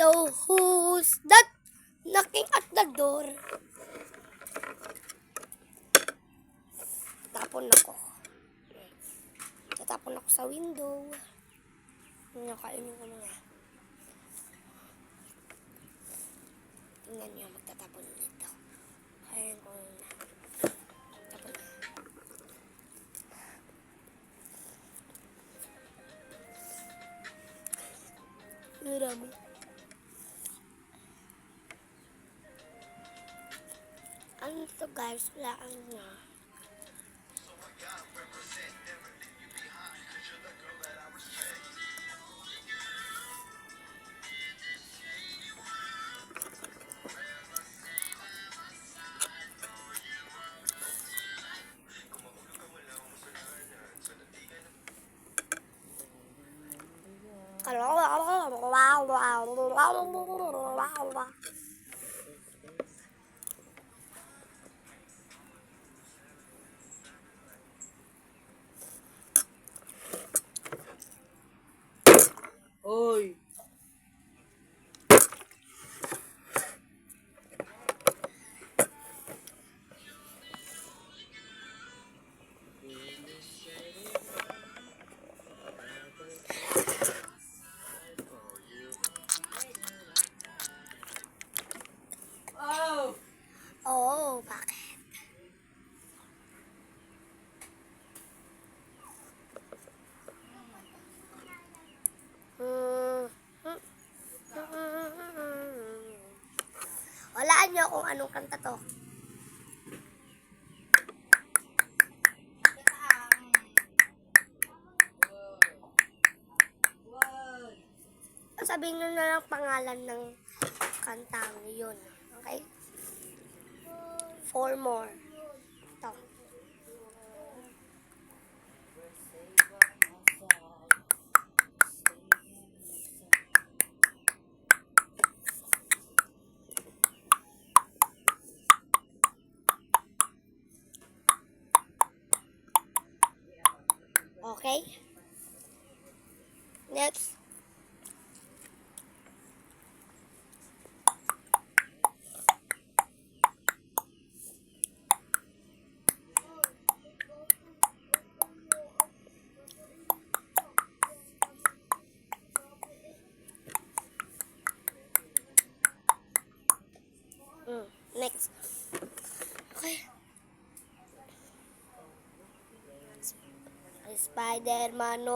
Hello, who's that knocking at the door? Tatapon ako sa window. Kainin ko muna. Tingnan nyo, magtatapon nito. Kainin ko muna. Tapon na. Marami. Ano ito guys? Wala ang nga. Oy! Oh, bakit? Walaan niyo kung anong kanta to. Sabihin nyo na lang pangalan ng kantang yun. Okay? 4 more. Ito. Okay? Next. Next. Okay. Spider-Man, no.